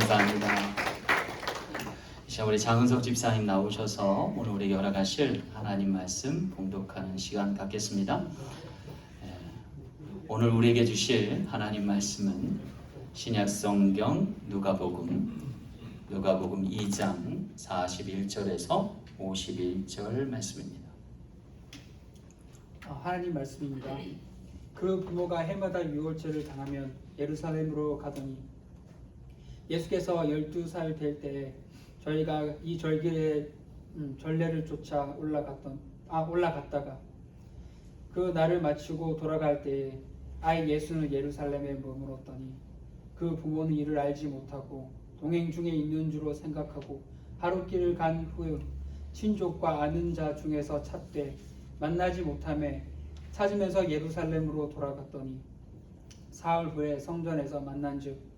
감사합니다. 이제 우리 장은석 집사님 나오셔서 오늘 우리에게 허락하실 하나님 말씀 봉독하는 시간 갖겠습니다. 오늘 우리에게 주실 하나님 말씀은 신약성경 누가복음 2장 41절에서 51절 말씀입니다. 하나님 말씀입니다. 그 부모가 해마다 유월절을 당하면 예루살렘으로 가더니 예수께서 12살 될 때에 저희가 이 절기의 전례를 쫓아 올라갔다가 그 날을 마치고 돌아갈 때에 아이 예수는 예루살렘에 머물었더니 그 부모는 이를 알지 못하고 동행 중에 있는 줄로 생각하고 하룻길을 간 후 친족과 아는 자 중에서 찾되 만나지 못하매 찾으면서 예루살렘으로 돌아갔더니 사흘 후에 성전에서 만난즉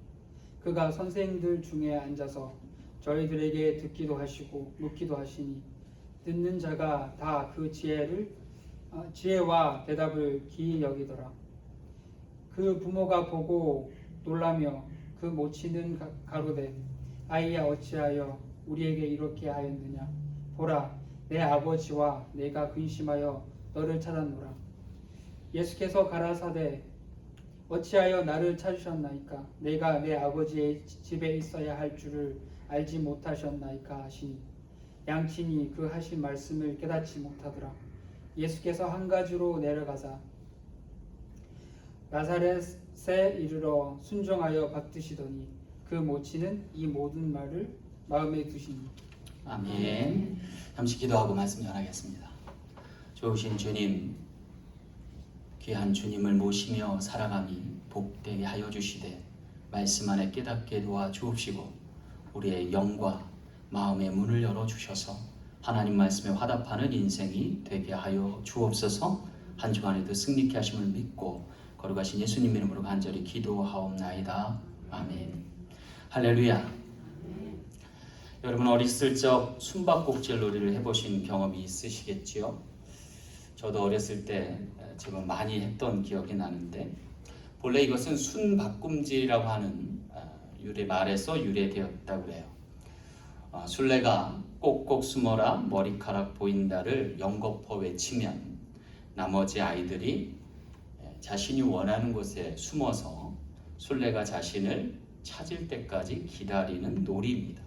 그가 선생들 중에 앉아서 저희들에게 듣기도 하시고 묻기도 하시니 듣는 자가 다 그 지혜와 대답을 기이 여기더라. 그 부모가 보고 놀라며 그 모치는 가로되 아이야 어찌하여 우리에게 이렇게 하였느냐. 보라 내 아버지와 내가 근심하여 너를 찾았노라. 예수께서 가라사대 어찌하여 나를 찾으셨나이까. 내가 내 아버지의 집에 있어야 할 줄을 알지 못하셨나이까 하시니 양친이 그 하신 말씀을 깨닫지 못하더라. 예수께서 한 가지로 내려가사 나사렛에 이르러 순종하여 받드시더니 그 모치는 이 모든 말을 마음에 두시니. 아멘. 잠시 기도하고 말씀 전하겠습니다. 좋으신 주님, 귀한 주님을 모시며 살아감이 복되게 하여 주시되 말씀 안에 깨닫게 도와 주옵시고 우리의 영과 마음의 문을 열어 주셔서 하나님 말씀에 화답하는 인생이 되게 하여 주옵소서. 한 주간에도 승리케 하심을 믿고 거룩하신 예수님 이름으로 간절히 기도하옵나이다. 아멘. 할렐루야. 여러분 어렸을 적 숨바꼭질 놀이를 해보신 경험이 있으시겠지요? 저도 어렸을 때 제법 많이 했던 기억이 나는데 본래 이것은 순바꿈질이라고 하는 말에서 유래되었다고 해요. 술래가 꼭꼭 숨어라 머리카락 보인다를 연거푸 외치면 나머지 아이들이 자신이 원하는 곳에 숨어서 술래가 자신을 찾을 때까지 기다리는 놀이입니다.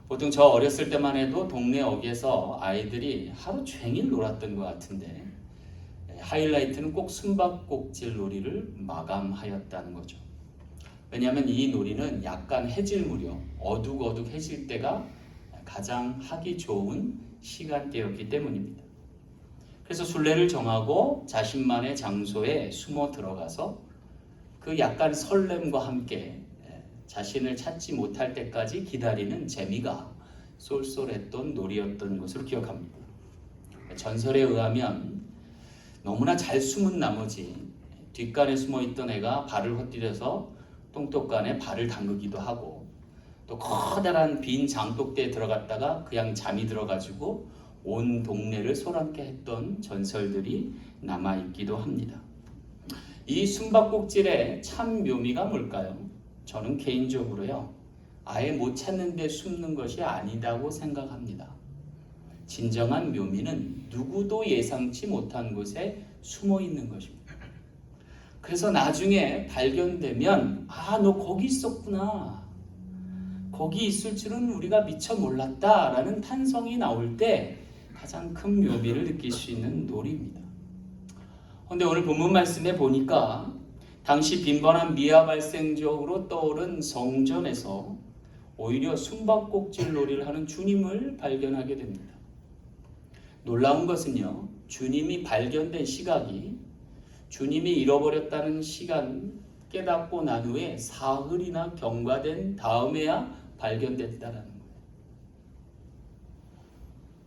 보통 저 어렸을 때만 해도 동네 어귀에서 아이들이 하루 종일 놀았던 것 같은데 하이라이트는 꼭 숨바꼭질 놀이를 마감하였다는 거죠. 왜냐하면 이 놀이는 약간 해질 무렵 어둑어둑해질 때가 가장 하기 좋은 시간대였기 때문입니다. 그래서 술래를 정하고 자신만의 장소에 숨어 들어가서 그 약간 설렘과 함께 자신을 찾지 못할 때까지 기다리는 재미가 쏠쏠했던 놀이였던 것으로 기억합니다. 전설에 의하면 너무나 잘 숨은 나머지 뒷간에 숨어있던 애가 발을 헛디뎌서 똥똑간에 발을 담그기도 하고 또 커다란 빈 장독대에 들어갔다가 그냥 잠이 들어가지고 온 동네를 소란케 했던 전설들이 남아있기도 합니다. 이 숨바꼭질의 참 묘미가 뭘까요? 저는 개인적으로요, 아예 못 찾는 데 숨는 것이 아니다고 생각합니다. 진정한 묘미는 누구도 예상치 못한 곳에 숨어 있는 것입니다. 그래서 나중에 발견되면 너 거기 있었구나. 거기 있을 줄은 우리가 미처 몰랐다 라는 탄성이 나올 때 가장 큰 묘미를 느낄 수 있는 놀이입니다. 그런데 오늘 본문 말씀에 보니까 당시 빈번한 미아 발생적으로 떠오른 성전에서 오히려 숨바꼭질 놀이를 하는 주님을 발견하게 됩니다. 놀라운 것은요, 주님이 발견된 시각이 주님이 잃어버렸다는 시간 깨닫고 난 후에 사흘이나 경과된 다음에야 발견됐다는 거예요.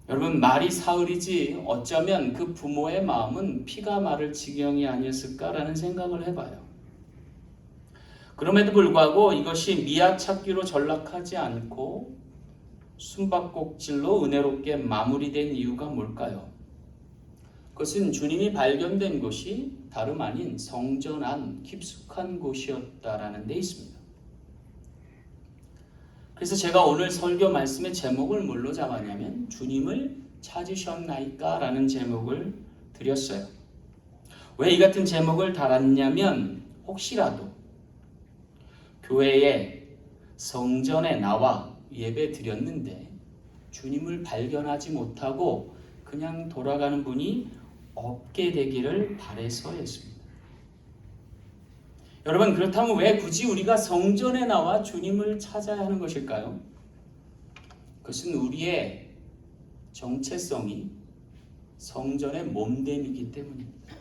여러분 말이 사흘이지 어쩌면 그 부모의 마음은 피가 마를 지경이 아니었을까라는 생각을 해봐요. 그럼에도 불구하고 이것이 미아 찾기로 전락하지 않고 숨바꼭질로 은혜롭게 마무리된 이유가 뭘까요? 그것은 주님이 발견된 곳이 다름 아닌 성전 안 깊숙한 곳이었다라는 데 있습니다. 그래서 제가 오늘 설교 말씀의 제목을 뭘로 잡았냐면 주님을 찾으셨나이까? 라는 제목을 드렸어요. 왜 이 같은 제목을 달았냐면 혹시라도 교회에 성전에 나와 예배 드렸는데 주님을 발견하지 못하고 그냥 돌아가는 분이 없게 되기를 바라서였습니다. 여러분, 그렇다면 왜 굳이 우리가 성전에 나와 주님을 찾아야 하는 것일까요? 그것은 우리의 정체성이 성전의 몸됨이기 때문입니다.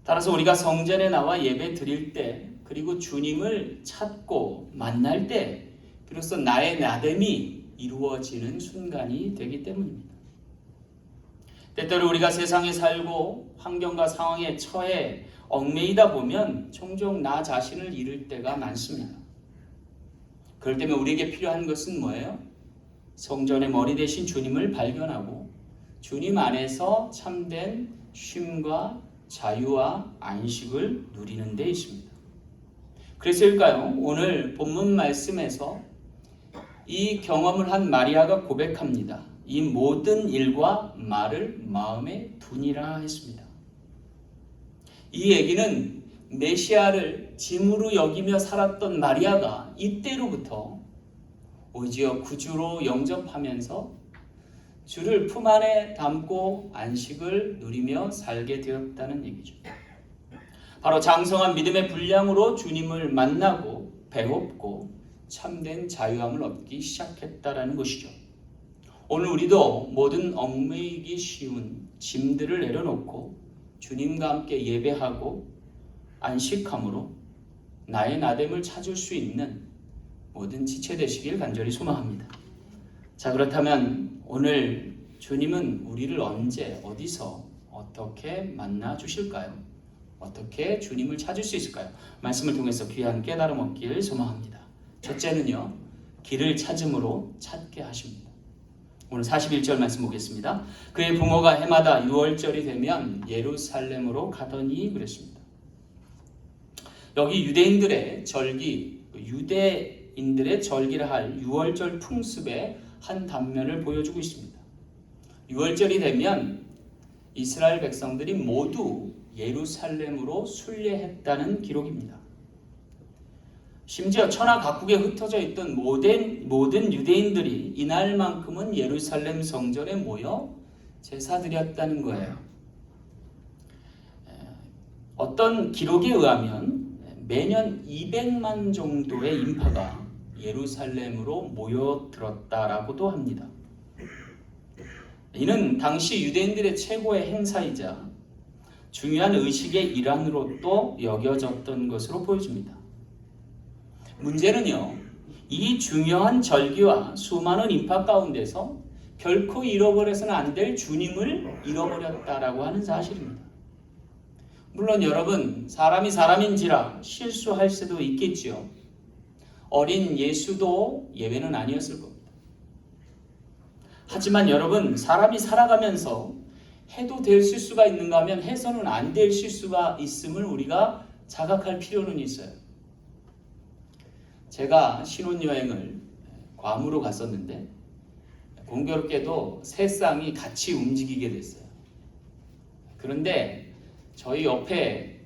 따라서 우리가 성전에 나와 예배 드릴 때, 그리고 주님을 찾고 만날 때 비로소 나의 나됨이 이루어지는 순간이 되기 때문입니다. 때때로 우리가 세상에 살고 환경과 상황에 처해 얽매이다 보면 종종 나 자신을 잃을 때가 많습니다. 그럴 때면 우리에게 필요한 것은 뭐예요? 성전의 머리 대신 주님을 발견하고 주님 안에서 참된 쉼과 자유와 안식을 누리는 데 있습니다. 그래서일까요? 오늘 본문 말씀에서 이 경험을 한 마리아가 고백합니다. 이 모든 일과 말을 마음에 두니라 했습니다. 이 얘기는 메시아를 짐으로 여기며 살았던 마리아가 이때로부터 오히려 구주로 영접하면서 주를 품 안에 담고 안식을 누리며 살게 되었다는 얘기죠. 바로 장성한 믿음의 분량으로 주님을 만나고 배웠고 참된 자유함을 얻기 시작했다라는 것이죠. 오늘 우리도 모든 얽매이기 쉬운 짐들을 내려놓고 주님과 함께 예배하고 안식함으로 나의 나됨을 찾을 수 있는 모든 지체 되시길 간절히 소망합니다. 자, 그렇다면 오늘 주님은 우리를 언제 어디서 어떻게 만나 주실까요? 어떻게 주님을 찾을 수 있을까요? 말씀을 통해서 귀한 깨달음 얻기를 소망합니다. 첫째는요, 길을 찾음으로 찾게 하십니다. 오늘 41절 말씀 보겠습니다. 그의 부모가 해마다 6월절이 되면 예루살렘으로 가더니 그랬습니다. 여기 유대인들의 절기라 할 6월절 풍습의 한 단면을 보여주고 있습니다. 6월절이 되면 이스라엘 백성들이 모두 예루살렘으로 순례했다는 기록입니다. 심지어 천하 각국에 흩어져 있던 모든 유대인들이 이날만큼은 예루살렘 성전에 모여 제사 드렸다는 거예요. 어떤 기록에 의하면 매년 200만 정도의 인파가 예루살렘으로 모여들었다라고도 합니다. 이는 당시 유대인들의 최고의 행사이자 중요한 의식의 일환으로 또 여겨졌던 것으로 보여집니다. 문제는요, 이 중요한 절기와 수많은 인파 가운데서 결코 잃어버려서는 안 될 주님을 잃어버렸다라고 하는 사실입니다. 물론 여러분, 사람이 사람인지라 실수할 수도 있겠지요. 어린 예수도 예외는 아니었을 겁니다. 하지만 여러분, 사람이 살아가면서 해도 될 실수가 있는가 하면 해서는 안 될 실수가 있음을 우리가 자각할 필요는 있어요. 제가 신혼여행을 괌으로 갔었는데 공교롭게도 세 쌍이 같이 움직이게 됐어요. 그런데 저희 옆에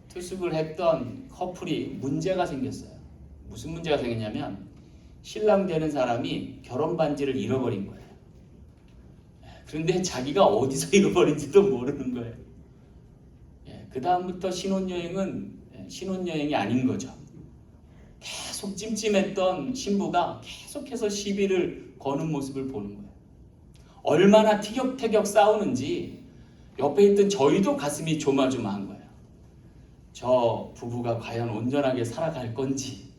투숙을 했던 커플이 문제가 생겼어요. 무슨 문제가 생겼냐면 신랑 되는 사람이 결혼 반지를 잃어버린 거예요. 그런데 자기가 어디서 잃어버린지도 모르는 거예요. 그 다음부터 신혼여행이 아닌 거죠. 계속 찜찜했던 신부가 계속해서 시비를 거는 모습을 보는 거예요. 얼마나 티격태격 싸우는지 옆에 있던 저희도 가슴이 조마조마한 거예요. 저 부부가 과연 온전하게 살아갈 건지.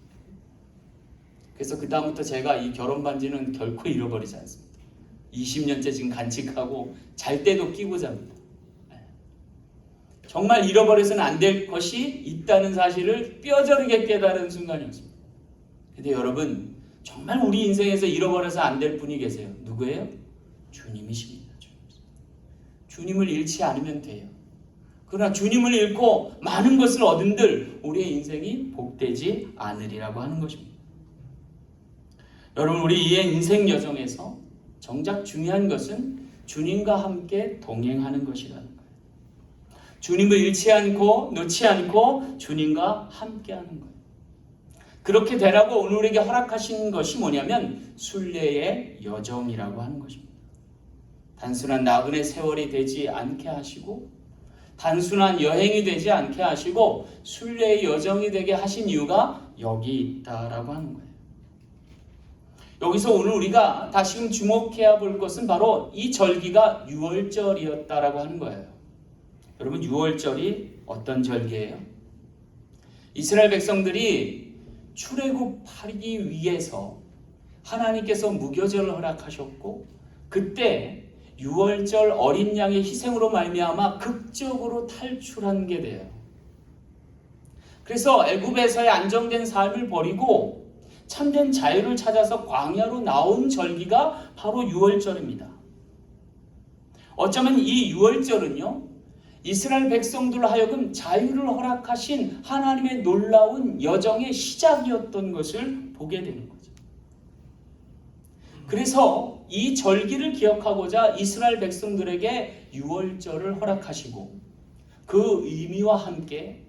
그래서 그 다음부터 제가 이 결혼 반지는 결코 잃어버리지 않습니다. 20년째 지금 간직하고 잘 때도 끼고 잡니다. 정말 잃어버려서는 안 될 것이 있다는 사실을 뼈저리게 깨달은 순간이었습니다. 근데 여러분, 정말 우리 인생에서 잃어버려서 안 될 분이 계세요. 누구예요? 주님이십니다. 주님을 잃지 않으면 돼요. 그러나 주님을 잃고 많은 것을 얻은들 우리의 인생이 복되지 않으리라고 하는 것입니다. 여러분, 우리의 인생 여정에서 정작 중요한 것은 주님과 함께 동행하는 것이라는 거예요. 주님을 잃지 않고 놓지 않고 주님과 함께하는 거예요. 그렇게 되라고 오늘 우리에게 허락하신 것이 뭐냐면 순례의 여정이라고 하는 것입니다. 단순한 나그네 세월이 되지 않게 하시고 단순한 여행이 되지 않게 하시고 순례의 여정이 되게 하신 이유가 여기 있다라고 하는 거예요. 여기서 오늘 우리가 다시금 주목해야 볼 것은 바로 이 절기가 유월절이었다라고 하는 거예요. 여러분, 유월절이 어떤 절기예요? 이스라엘 백성들이 출애굽하기 위해서 하나님께서 무교절을 허락하셨고 그때 유월절 어린 양의 희생으로 말미암아 극적으로 탈출한 게 돼요. 그래서 애굽에서의 안정된 삶을 버리고 참된 자유를 찾아서 광야로 나온 절기가 바로 유월절입니다. 어쩌면 이 유월절은요, 이스라엘 백성들로 하여금 자유를 허락하신 하나님의 놀라운 여정의 시작이었던 것을 보게 되는 거죠. 그래서 이 절기를 기억하고자 이스라엘 백성들에게 유월절을 허락하시고 그 의미와 함께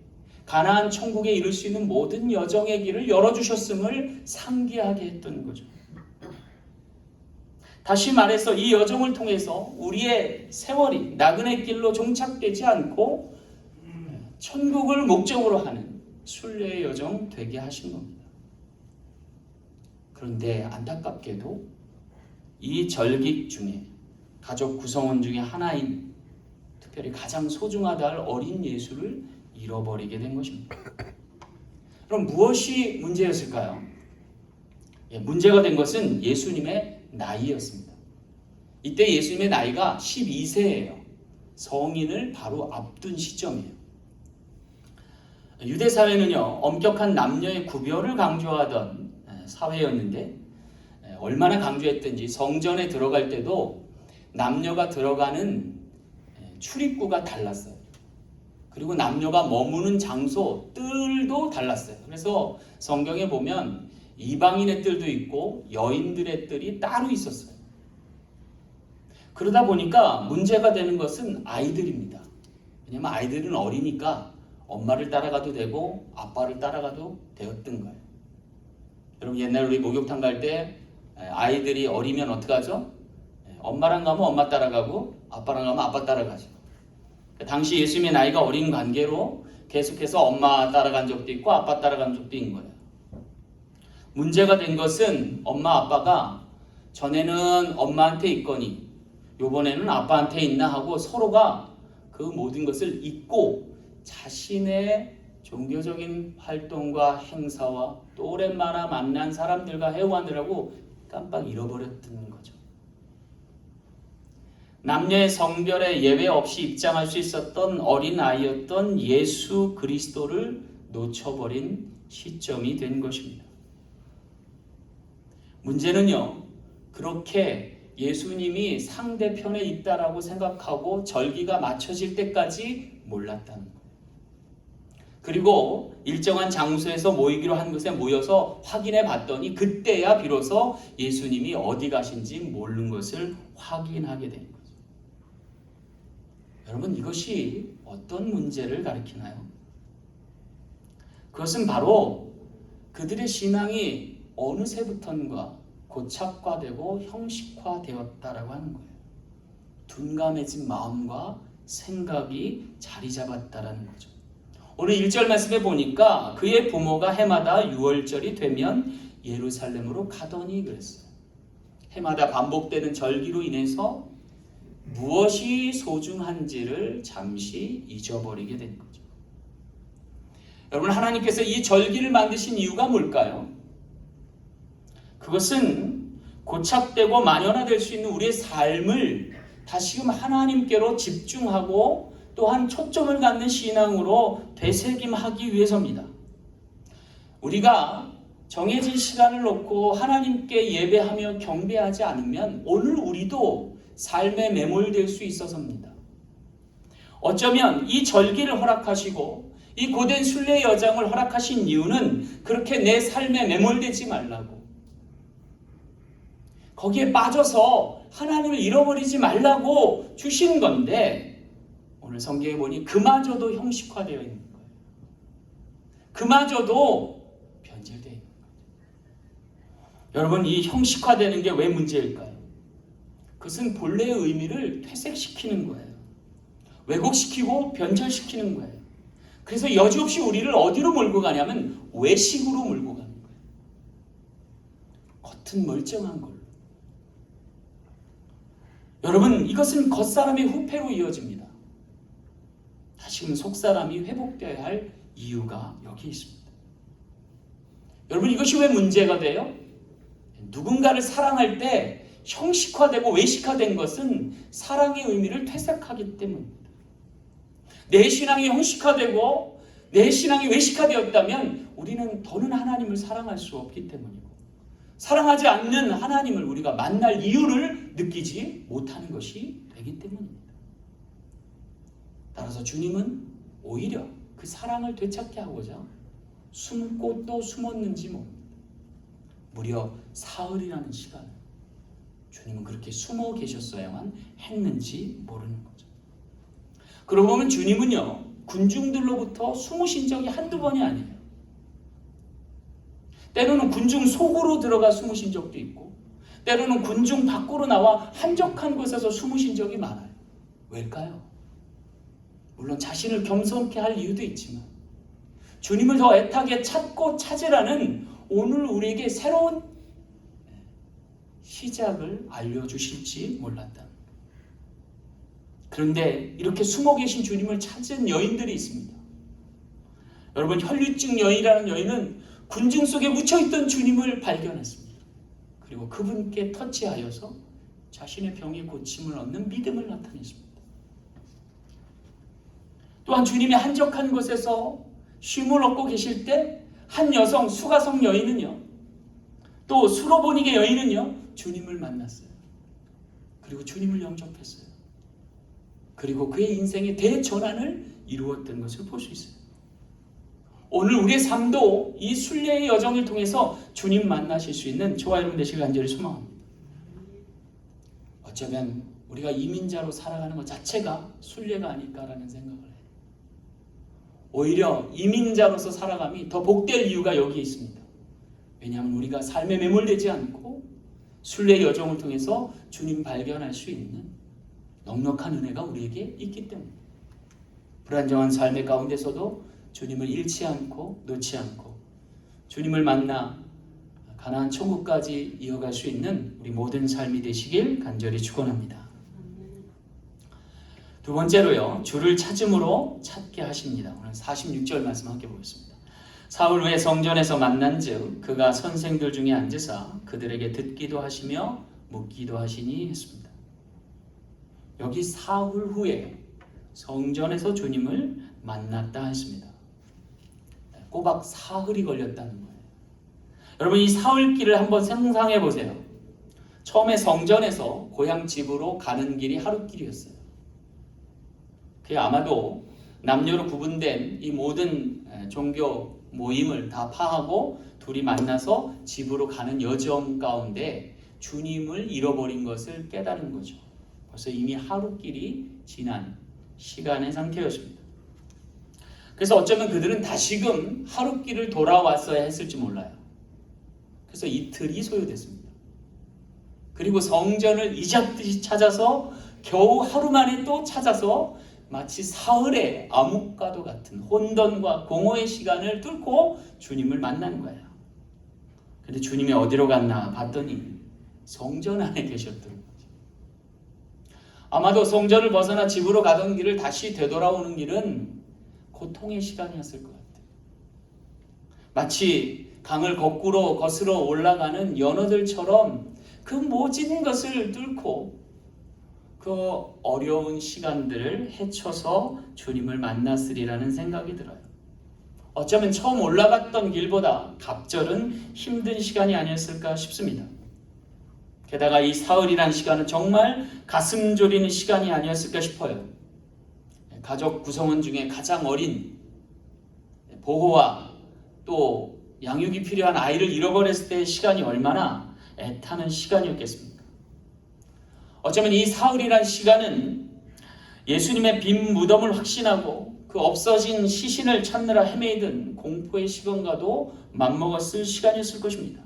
가나안 천국에 이를 수 있는 모든 여정의 길을 열어주셨음을 상기하게 했던 거죠. 다시 말해서 이 여정을 통해서 우리의 세월이 나그네 길로 종착되지 않고 천국을 목적으로 하는 순례의 여정 되게 하신 겁니다. 그런데 안타깝게도 이 절기 중에 가족 구성원 중에 하나인 특별히 가장 소중하다 할 어린 예수를 잃어버리게 된 것입니다. 그럼 무엇이 문제였을까요? 문제가 된 것은 예수님의 나이였습니다. 이때 예수님의 나이가 12세예요. 성인을 바로 앞둔 시점이에요. 유대 사회는요, 엄격한 남녀의 구별을 강조하던 사회였는데 얼마나 강조했든지 성전에 들어갈 때도 남녀가 들어가는 출입구가 달랐어요. 그리고 남녀가 머무는 장소, 뜰도 달랐어요. 그래서 성경에 보면 이방인의 뜰도 있고 여인들의 뜰이 따로 있었어요. 그러다 보니까 문제가 되는 것은 아이들입니다. 왜냐하면 아이들은 어리니까 엄마를 따라가도 되고 아빠를 따라가도 되었던 거예요. 여러분, 옛날 우리 목욕탕 갈 때 아이들이 어리면 어떡하죠? 엄마랑 가면 엄마 따라가고 아빠랑 가면 아빠 따라가죠. 당시 예수님의 나이가 어린 관계로 계속해서 엄마 따라간 적도 있고 아빠 따라간 적도 있는 거예요. 문제가 된 것은 엄마 아빠가 전에는 엄마한테 있거니 요번에는 아빠한테 있나 하고 서로가 그 모든 것을 잊고 자신의 종교적인 활동과 행사와 또 오랜만에 만난 사람들과 해오하느라고 깜빡 잃어버렸던 거죠. 남녀의 성별에 예외 없이 입장할 수 있었던 어린아이였던 예수 그리스도를 놓쳐버린 시점이 된 것입니다. 문제는요, 그렇게 예수님이 상대편에 있다라고 생각하고 절기가 맞춰질 때까지 몰랐다는 거예요. 그리고 일정한 장소에서 모이기로 한 곳에 모여서 확인해 봤더니 그때야 비로소 예수님이 어디 가신지 모르는 것을 확인하게 된 거예요. 여러분, 이것이 어떤 문제를 가리키나요? 그것은 바로 그들의 신앙이 어느새부턴가 고착화되고 형식화되었다라고 하는 거예요. 둔감해진 마음과 생각이 자리 잡았다라는 거죠. 오늘 1절 말씀에 보니까 그의 부모가 해마다 유월절이 되면 예루살렘으로 가더니 그랬어요. 해마다 반복되는 절기로 인해서 무엇이 소중한지를 잠시 잊어버리게 된 거죠. 여러분, 하나님께서 이 절기를 만드신 이유가 뭘까요? 그것은 고착되고 만연화될 수 있는 우리의 삶을 다시금 하나님께로 집중하고 또한 초점을 갖는 신앙으로 되새김하기 위해서입니다. 우리가 정해진 시간을 놓고 하나님께 예배하며 경배하지 않으면 오늘 우리도 삶에 매몰될 수 있어서입니다. 어쩌면 이 절기를 허락하시고 이 고된 순례 여정을 허락하신 이유는 그렇게 내 삶에 매몰되지 말라고, 거기에 빠져서 하나님을 잃어버리지 말라고 주신 건데 오늘 성경에 보니 그마저도 형식화되어 있는 거예요. 그마저도 변질되어 있는 거예요. 여러분, 이 형식화되는 게 왜 문제일까요? 그것은 본래의 의미를 퇴색시키는 거예요. 왜곡시키고 변절시키는 거예요. 그래서 여지없이 우리를 어디로 몰고 가냐면 외식으로 몰고 가는 거예요. 겉은 멀쩡한 걸로. 여러분, 이것은 겉사람의 후패로 이어집니다. 다시금 속사람이 회복되어야 할 이유가 여기 있습니다. 여러분, 이것이 왜 문제가 돼요? 누군가를 사랑할 때 형식화되고 외식화된 것은 사랑의 의미를 퇴색하기 때문입니다. 내 신앙이 형식화되고 내 신앙이 외식화되었다면 우리는 더는 하나님을 사랑할 수 없기 때문이고 사랑하지 않는 하나님을 우리가 만날 이유를 느끼지 못하는 것이 되기 때문입니다. 따라서 주님은 오히려 그 사랑을 되찾게 하고자 숨고 또 숨었는지 모릅니다. 무려 사흘이라는 시간 주님은 그렇게 숨어 계셨어야만 했는지 모르는 거죠. 그러고 보면 주님은요, 군중들로부터 숨으신 적이 한두 번이 아니에요. 때로는 군중 속으로 들어가 숨으신 적도 있고 때로는 군중 밖으로 나와 한적한 곳에서 숨으신 적이 많아요. 왜일까요? 물론 자신을 겸손케 할 이유도 있지만 주님을 더 애타게 찾고 찾으라는 오늘 우리에게 새로운 시작을 알려주실지 몰랐다. 그런데 이렇게 숨어 계신 주님을 찾은 여인들이 있습니다. 여러분, 혈류증 여인이라는 여인은 군중 속에 묻혀있던 주님을 발견했습니다. 그리고 그분께 터치하여서 자신의 병의 고침을 얻는 믿음을 나타냈습니다. 또한 주님의 한적한 곳에서 쉼을 얻고 계실 때 한 여성 수가성 여인은요, 또 수로보니게 여인은요, 주님을 만났어요. 그리고 주님을 영접했어요. 그리고 그의 인생의 대전환을 이루었던 것을 볼 수 있어요. 오늘 우리의 삶도 이 순례의 여정을 통해서 주님 만나실 수 있는 저와 여러분 되시길 간절히 소망합니다. 어쩌면 우리가 이민자로 살아가는 것 자체가 순례가 아닐까라는 생각을 해요. 오히려 이민자로서 살아감이 더 복될 이유가 여기에 있습니다. 왜냐하면 우리가 삶에 매몰되지 않고 순례의 여정을 통해서 주님 발견할 수 있는 넉넉한 은혜가 우리에게 있기 때문입니다. 불안정한 삶의 가운데서도 주님을 잃지 않고 놓지 않고 주님을 만나 가나안 천국까지 이어갈 수 있는 우리 모든 삶이 되시길 간절히 축원합니다. 두 번째로요, 주를 찾음으로 찾게 하십니다. 오늘 46절 말씀 함께 보겠습니다. 사흘 후에 성전에서 만난즉 그가 선생들 중에 앉으사 그들에게 듣기도 하시며 묻기도 하시니 했습니다. 여기 사흘 후에 성전에서 주님을 만났다 했습니다. 꼬박 사흘이 걸렸다는 거예요. 여러분, 이 사흘길을 한번 상상해 보세요. 처음에 성전에서 고향 집으로 가는 길이 하루길이었어요. 그게 아마도 남녀로 구분된 이 모든 종교 모임을 다 파하고 둘이 만나서 집으로 가는 여정 가운데 주님을 잃어버린 것을 깨달은 거죠. 벌써 이미 하루길이 지난 시간의 상태였습니다. 그래서 어쩌면 그들은 다시금 하루길을 돌아왔어야 했을지 몰라요. 그래서 이틀이 소요됐습니다. 그리고 성전을 이잡듯이 찾아서 겨우 하루 만에 또 찾아서 마치 사흘의 암흑과도 같은 혼돈과 공허의 시간을 뚫고 주님을 만난 거예요. 그런데 주님이 어디로 갔나 봤더니 성전 안에 계셨던 거죠. 아마도 성전을 벗어나 집으로 가던 길을 다시 되돌아오는 길은 고통의 시간이었을 것 같아요. 마치 강을 거꾸로 거슬러 올라가는 연어들처럼 그 모진 것을 뚫고 그 어려운 시간들을 헤쳐서 주님을 만났으리라는 생각이 들어요. 어쩌면 처음 올라갔던 길보다 갑절은 힘든 시간이 아니었을까 싶습니다. 게다가 이 사흘이라는 시간은 정말 가슴 졸이는 시간이 아니었을까 싶어요. 가족 구성원 중에 가장 어린 보호와 또 양육이 필요한 아이를 잃어버렸을 때의 시간이 얼마나 애타는 시간이었겠습니까? 어쩌면 이 사흘이란 시간은 예수님의 빈 무덤을 확신하고 그 없어진 시신을 찾느라 헤매이던 공포의 시간과도 맞먹었을 시간이었을 것입니다.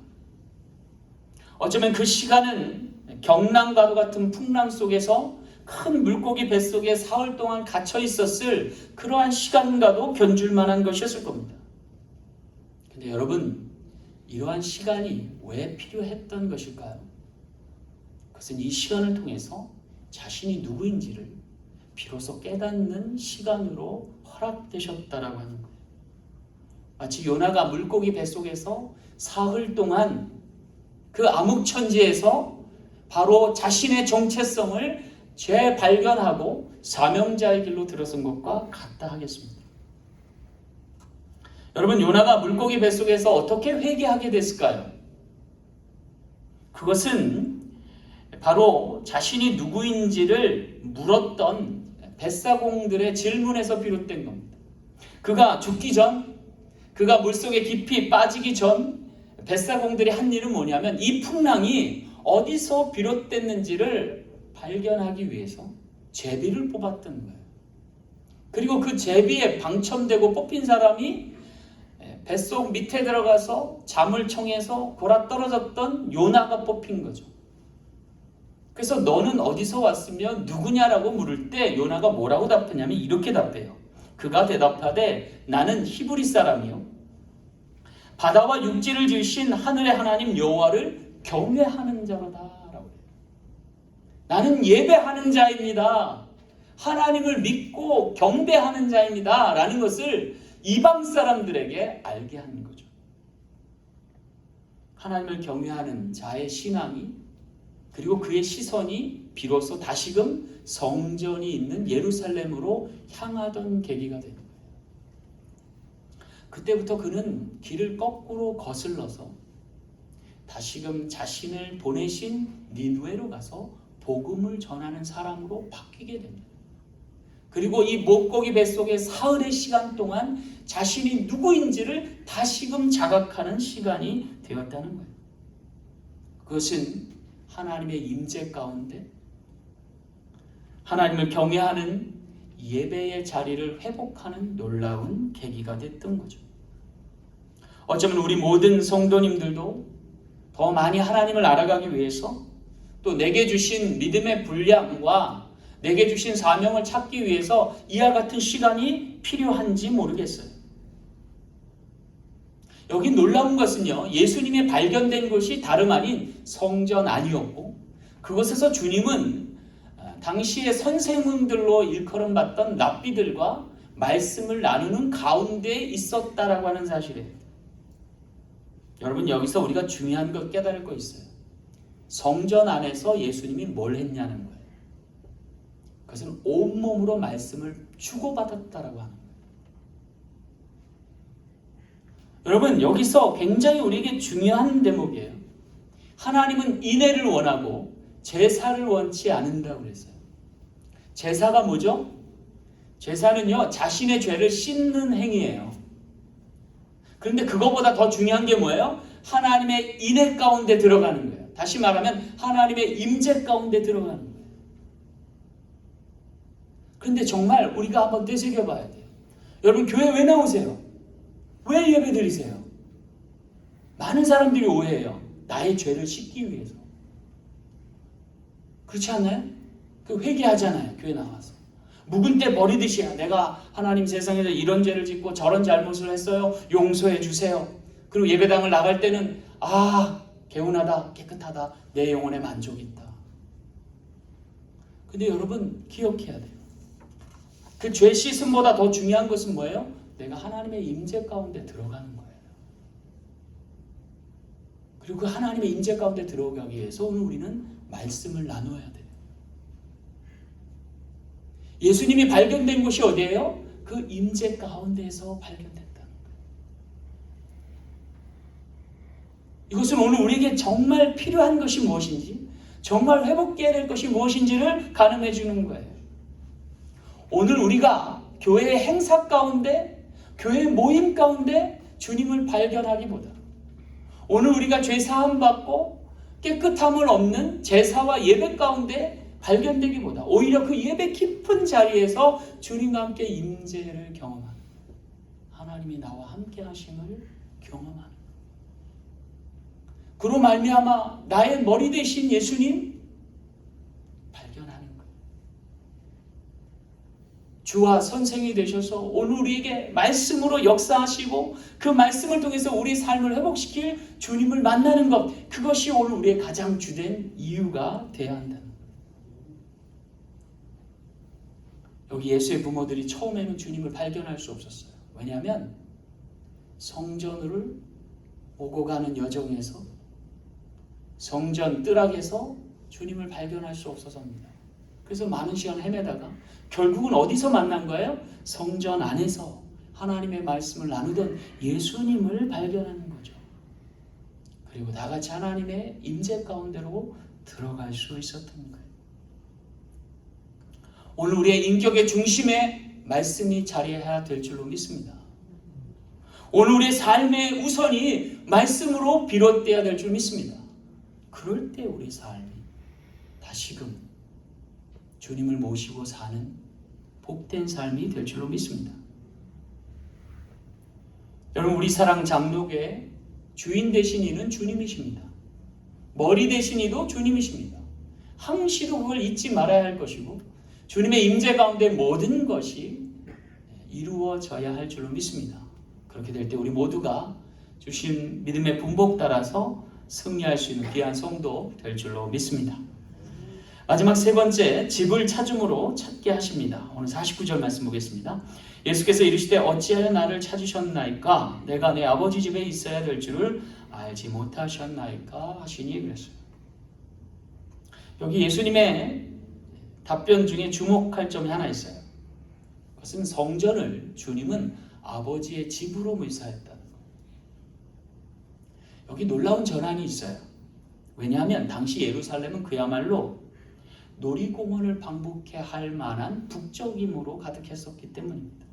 어쩌면 그 시간은 경남과도 같은 풍랑 속에서 큰 물고기 뱃속에 사흘 동안 갇혀 있었을 그러한 시간과도 견줄 만한 것이었을 겁니다. 근데 여러분, 이러한 시간이 왜 필요했던 것일까요? 그것은 이 시간을 통해서 자신이 누구인지를 비로소 깨닫는 시간으로 허락되셨다라고 하는 거예요. 마치 요나가 물고기 뱃속에서 사흘 동안 그 암흑천지에서 바로 자신의 정체성을 재발견하고 사명자의 길로 들어선 것과 같다 하겠습니다. 여러분, 요나가 물고기 뱃속에서 어떻게 회개하게 됐을까요? 그것은 바로 자신이 누구인지를 물었던 뱃사공들의 질문에서 비롯된 겁니다. 그가 죽기 전, 그가 물속에 깊이 빠지기 전 뱃사공들이 한 일은 뭐냐면 이 풍랑이 어디서 비롯됐는지를 발견하기 위해서 제비를 뽑았던 거예요. 그리고 그 제비에 방첨되고 뽑힌 사람이 뱃속 밑에 들어가서 잠을 청해서 골아떨어졌던 요나가 뽑힌 거죠. 그래서 너는 어디서 왔으며 누구냐라고 물을 때 요나가 뭐라고 답했냐면 이렇게 답해요. 그가 대답하되 나는 히브리 사람이요 바다와 육지를 지으신 하늘의 하나님 여호와를 경외하는 자로다 라고 해요. 나는 예배하는 자입니다. 하나님을 믿고 경배하는 자입니다 라는 것을 이방 사람들에게 알게 하는 거죠. 하나님을 경외하는 자의 신앙이 그리고 그의 시선이 비로소 다시금 성전이 있는 예루살렘으로 향하던 계기가 된 거예요. 그때부터 그는 길을 거꾸로 거슬러서 다시금 자신을 보내신 니느웨로 가서 복음을 전하는 사람으로 바뀌게 됩니다. 그리고 이 물고기 뱃속의 사흘의 시간 동안 자신이 누구인지를 다시금 자각하는 시간이 되었다는 거예요. 그것은 하나님의 임재 가운데 하나님을 경외하는 예배의 자리를 회복하는 놀라운 계기가 됐던 거죠. 어쩌면 우리 모든 성도님들도 더 많이 하나님을 알아가기 위해서 또 내게 주신 믿음의 분량과 내게 주신 사명을 찾기 위해서 이와 같은 시간이 필요한지 모르겠어요. 여기 놀라운 것은요, 예수님이 발견된 곳이 다름 아닌 성전 아니었고 그곳에서 주님은 당시의 선생님들로 일컬음받던 랍비들과 말씀을 나누는 가운데 있었다라고 하는 사실이에요. 여러분, 여기서 우리가 중요한 걸 깨달을 거 있어요. 성전 안에서 예수님이 뭘 했냐는 거예요. 그것은 온몸으로 말씀을 주고받았다라고 하는 거예요. 여러분, 여기서 굉장히 우리에게 중요한 대목이에요. 하나님은 인애를 원하고 제사를 원치 않는다고 그랬어요. 제사가 뭐죠? 제사는요, 자신의 죄를 씻는 행위예요. 그런데 그거보다 더 중요한 게 뭐예요? 하나님의 인애 가운데 들어가는 거예요. 다시 말하면 하나님의 임재 가운데 들어가는 거예요. 그런데 정말 우리가 한번 되새겨봐야 돼요. 여러분, 교회 왜 나오세요? 왜 예배 드리세요? 많은 사람들이 오해해요. 나의 죄를 씻기 위해서. 그렇지 않나요? 그 회개하잖아요. 교회 나와서. 묵은 때 버리듯이 내가 하나님 세상에서 이런 죄를 짓고 저런 잘못을 했어요. 용서해 주세요. 그리고 예배당을 나갈 때는 개운하다, 깨끗하다, 내 영혼에 만족이 있다. 근데 여러분, 기억해야 돼요. 그 죄 씻음보다 더 중요한 것은 뭐예요? 내가 하나님의 임재 가운데 들어가는 거예요. 그리고 그 하나님의 임재 가운데 들어가기 위해서 오늘 우리는 말씀을 나눠야 돼요. 예수님이 발견된 곳이 어디예요? 그 임재 가운데에서 발견됐다는 거예요. 이것은 오늘 우리에게 정말 필요한 것이 무엇인지, 정말 회복해야 될 것이 무엇인지를 가늠해 주는 거예요. 오늘 우리가 교회의 행사 가운데, 교회 모임 가운데 주님을 발견하기보다 오늘 우리가 죄 사함 받고 깨끗함을 얻는 제사와 예배 가운데 발견되기보다 오히려 그 예배 깊은 자리에서 주님과 함께 임재를 경험하는, 하나님이 나와 함께 하심을 경험하는, 그로 말미암아 나의 머리 되신 예수님 발견하는 거예요. 주와 선생이 되셔서 오늘 우리에게 말씀으로 역사하시고 그 말씀을 통해서 우리 삶을 회복시킬 주님을 만나는 것, 그것이 오늘 우리의 가장 주된 이유가 되어야 한다는 거예요. 여기 예수의 부모들이 처음에는 주님을 발견할 수 없었어요. 왜냐하면 성전을 오고 가는 여정에서, 성전 뜰락에서 주님을 발견할 수 없어서입니다. 그래서 많은 시간 헤매다가 결국은 어디서 만난 거예요? 성전 안에서 하나님의 말씀을 나누던 예수님을 발견하는 거죠. 그리고 다 같이 하나님의 임재 가운데로 들어갈 수 있었던 거예요. 오늘 우리의 인격의 중심에 말씀이 자리해야 될 줄로 믿습니다. 오늘 우리의 삶의 우선이 말씀으로 비롯되어야 될 줄 믿습니다. 그럴 때 우리 삶이 다시금 주님을 모시고 사는 복된 삶이 될 줄로 믿습니다. 여러분, 우리 사랑 장로교의 주인 되신 이는 주님이십니다. 머리 되신 이도 주님이십니다. 항시도 그걸 잊지 말아야 할 것이고 주님의 임재 가운데 모든 것이 이루어져야 할 줄로 믿습니다. 그렇게 될 때 우리 모두가 주신 믿음의 분복 따라서 승리할 수 있는 귀한 성도 될 줄로 믿습니다. 마지막 세 번째, 집을 찾음으로 찾게 하십니다. 오늘 49절 말씀 보겠습니다. 예수께서 이르시되 어찌하여 나를 찾으셨나이까? 내가 내 아버지 집에 있어야 될 줄을 알지 못하셨나이까? 하시니 그랬어요. 여기 예수님의 답변 중에 주목할 점이 하나 있어요. 그것은 성전을 주님은 아버지의 집으로 묘사했다는 거예요. 여기 놀라운 전환이 있어요. 왜냐하면 당시 예루살렘은 그야말로 놀이공원을 방북해 할 만한 북적임으로 가득했었기 때문입니다.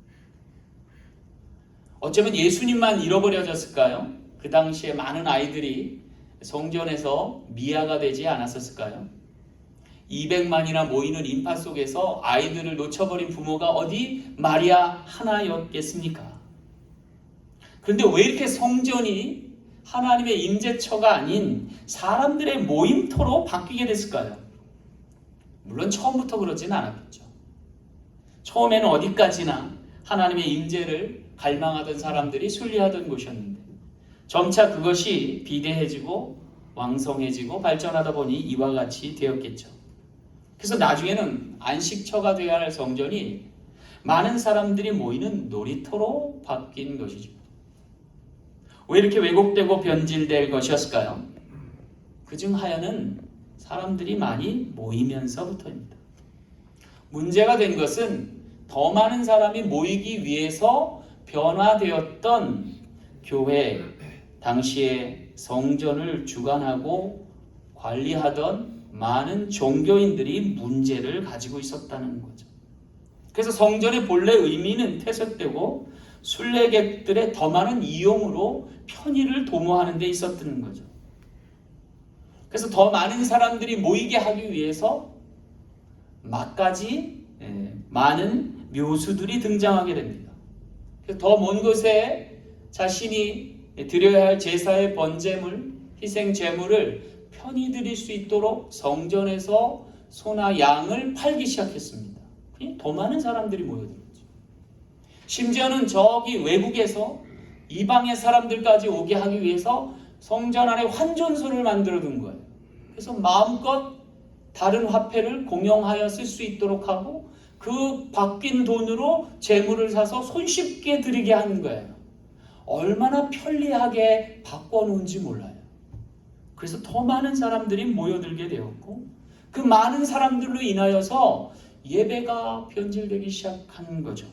어쩌면 예수님만 잃어버려졌을까요? 그 당시에 많은 아이들이 성전에서 미아가 되지 않았었을까요? 200만이나 모이는 인파 속에서 아이들을 놓쳐버린 부모가 어디 마리아 하나였겠습니까? 그런데 왜 이렇게 성전이 하나님의 임재처가 아닌 사람들의 모임터로 바뀌게 됐을까요? 물론 처음부터 그러지는 않았겠죠. 처음에는 어디까지나 하나님의 임재를 갈망하던 사람들이 순리하던 곳이었는데 점차 그것이 비대해지고 왕성해지고 발전하다 보니 이와 같이 되었겠죠. 그래서 나중에는 안식처가 되어야 할 성전이 많은 사람들이 모이는 놀이터로 바뀐 것이죠. 왜 이렇게 왜곡되고 변질될 것이었을까요? 그중 하나는 사람들이 많이 모이면서부터입니다. 문제가 된 것은 더 많은 사람이 모이기 위해서 변화되었던 교회, 당시에 성전을 주관하고 관리하던 많은 종교인들이 문제를 가지고 있었다는 거죠. 그래서 성전의 본래 의미는 퇴색되고 순례객들의 더 많은 이용으로 편의를 도모하는 데 있었던 거죠. 그래서 더 많은 사람들이 모이게 하기 위해서 막까지 많은 묘수들이 등장하게 됩니다. 더 먼 곳에 자신이 드려야 할 제사의 번제물, 희생 제물을 편히 드릴 수 있도록 성전에서 소나 양을 팔기 시작했습니다. 더 많은 사람들이 모여들었죠. 심지어는 저기 외국에서 이방의 사람들까지 오게 하기 위해서 성전 안에 환전소를 만들어 둔 거예요. 그래서 마음껏 다른 화폐를 공용하여 쓸 수 있도록 하고 그 바뀐 돈으로 재물을 사서 손쉽게 드리게 하는 거예요. 얼마나 편리하게 바꿔놓은지 몰라요. 그래서 더 많은 사람들이 모여들게 되었고 그 많은 사람들로 인하여서 예배가 변질되기 시작한 거죠.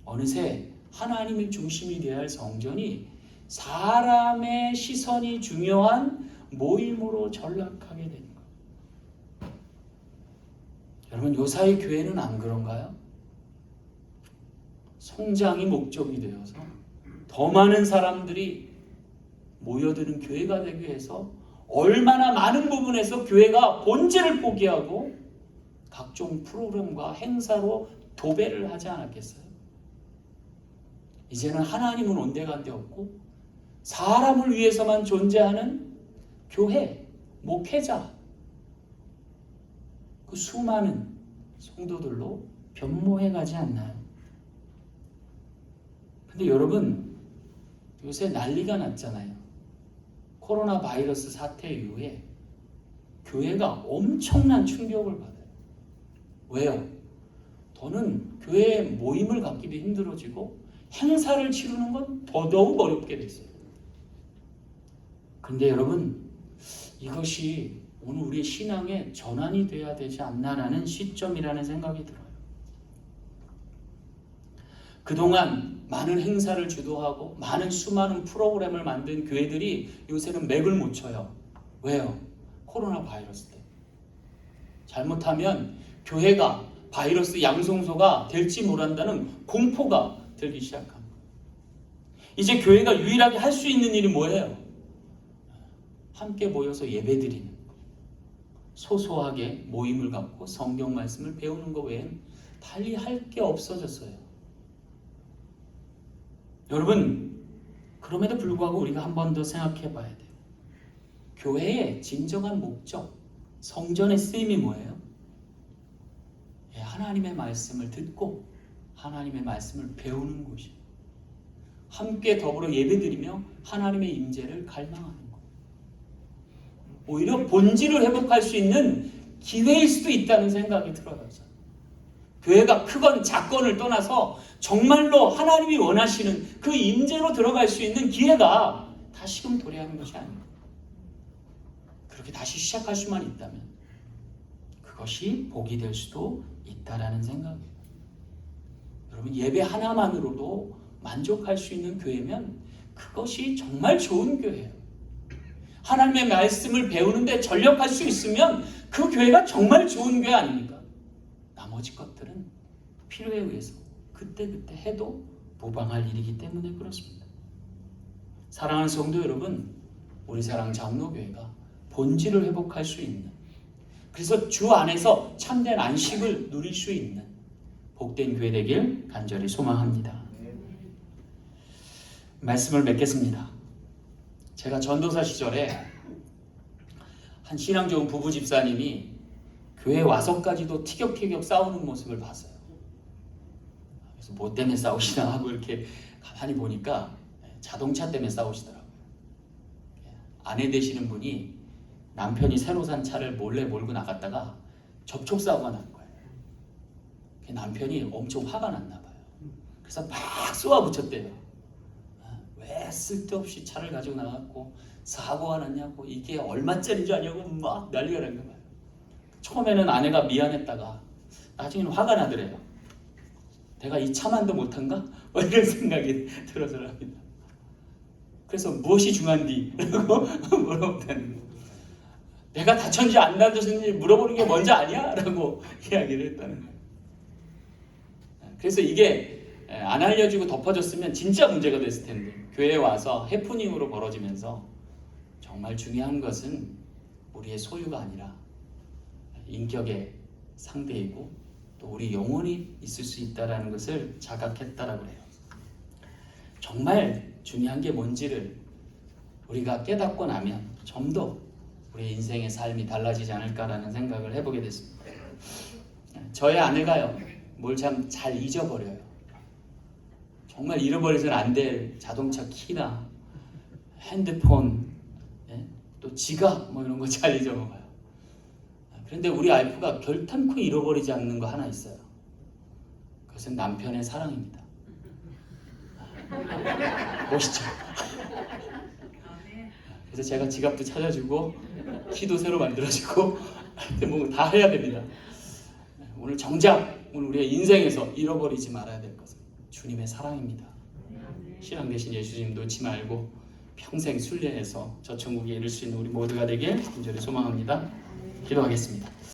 어느새 하나님의 중심이 되어야 할 성전이 사람의 시선이 중요한 모임으로 전락하게 된 거예요. 여러분, 요사의 교회는 안 그런가요? 성장이 목적이 되어서 더 많은 사람들이 모여드는 교회가 되기 위해서 얼마나 많은 부분에서 교회가 본질을 포기하고 각종 프로그램과 행사로 도배를 하지 않았겠어요? 이제는 하나님은 온데간데 없고 사람을 위해서만 존재하는 교회, 목회자, 그 수많은 성도들로 변모해가지 않나요? 근데 여러분, 요새 난리가 났잖아요. 코로나 바이러스 사태 이후에 교회가 엄청난 충격을 받아요. 왜요? 더는 교회 모임을 갖기도 힘들어지고 행사를 치르는 건 더더욱 어렵게 됐어요. 근데 여러분, 이것이 오늘 우리의 신앙의 전환이 돼야 되지 않나라는 시점이라는 생각이 들어요. 그동안 많은 행사를 주도하고 많은 수많은 프로그램을 만든 교회들이 요새는 맥을 못 쳐요. 왜요? 코로나 바이러스 때문에. 잘못하면 교회가 바이러스 양성소가 될지 모른다는 공포가 들기 시작합니다. 이제 교회가 유일하게 할 수 있는 일이 뭐예요? 함께 모여서 예배드리는 거. 소소하게 모임을 갖고 성경 말씀을 배우는 것 외엔 달리 할 게 없어졌어요. 여러분, 그럼에도 불구하고 우리가 한 번 더 생각해 봐야 돼요. 교회의 진정한 목적, 성전의 쓰임이 뭐예요? 하나님의 말씀을 듣고 하나님의 말씀을 배우는 곳이에요. 함께 더불어 예배드리며 하나님의 임재를 갈망하는 것. 오히려 본질을 회복할 수 있는 기회일 수도 있다는 생각이 들어요. 교회가 크건 작건을 떠나서 정말로 하나님이 원하시는 그 임재로 들어갈 수 있는 기회가 다시금 도래하는 것이 아닙니다. 그렇게 다시 시작할 수만 있다면 그것이 복이 될 수도 있다라는 생각이에요. 여러분, 예배 하나만으로도 만족할 수 있는 교회면 그것이 정말 좋은 교회예요. 하나님의 말씀을 배우는데 전력할 수 있으면 그 교회가 정말 좋은 교회 아닙니까? 나머지 것들은 필요에 의해서 그때그때 해도 무방할 일이기 때문에 그렇습니다. 사랑하는 성도 여러분, 우리 사랑 장로교회가 본질을 회복할 수 있는, 그래서 주 안에서 참된 안식을 누릴 수 있는 복된 교회 되길 간절히 소망합니다. 말씀을 맺겠습니다. 제가 전도사 시절에 한 신앙 좋은 부부 집사님이 교회에 와서까지도 티격태격 싸우는 모습을 봤어요. 그래서 뭐 때문에 싸우시나 하고 이렇게 가만히 보니까 자동차 때문에 싸우시더라고요. 아내 되시는 분이 남편이 새로 산 차를 몰래 몰고 나갔다가 접촉사고가 난 거예요. 남편이 엄청 화가 났나 봐요. 그래서 막 쏘아붙였대요. 왜 쓸데없이 차를 가지고 나갔고 사고가 났냐고, 이게 얼마짜리인 줄 아냐고 막 난리가 난 거예요. 처음에는 아내가 미안했다가 나중에는 화가 나더래요. 내가 이 차만도 못한가? 이런 생각이 들어서랍니다. 그래서 무엇이 중요한디? 라고 물어보다는 거예요. 내가 다쳤는지 안 다쳤는지 물어보는 게 먼저 아니야? 라고 이야기를 했다는 거예요. 그래서 이게 안 알려주고 덮어졌으면 진짜 문제가 됐을 텐데, 교회에 와서 해프닝으로 벌어지면서 정말 중요한 것은 우리의 소유가 아니라 인격의 상대이고 또 우리 영혼이 있을 수 있다는 것을 자각했다라고 해요. 정말 중요한 게 뭔지를 우리가 깨닫고 나면 좀 더 우리 인생의 삶이 달라지지 않을까라는 생각을 해보게 됐습니다. 저의 아내가요, 뭘 참 잘 잊어버려요. 정말 잃어버려서는 안 될 자동차 키나 핸드폰, 또 지갑 뭐 이런 거 잘 잊어먹어요. 그런데 우리 와이프가 결탄코 잃어버리지 않는 거 하나 있어요. 그것은 남편의 사랑입니다. 멋있죠? 그래서 제가 지갑도 찾아주고 키도 새로 만들어주고 하여튼 뭐 다 해야 됩니다. 오늘 정작 오늘 우리의 인생에서 잃어버리지 말아야 될 것은 주님의 사랑입니다. 신앙 대신 예수님 놓지 말고 평생 순례해서 저 천국에 이를 수 있는 우리 모두가 되길 간절히 소망합니다. 기도하겠습니다.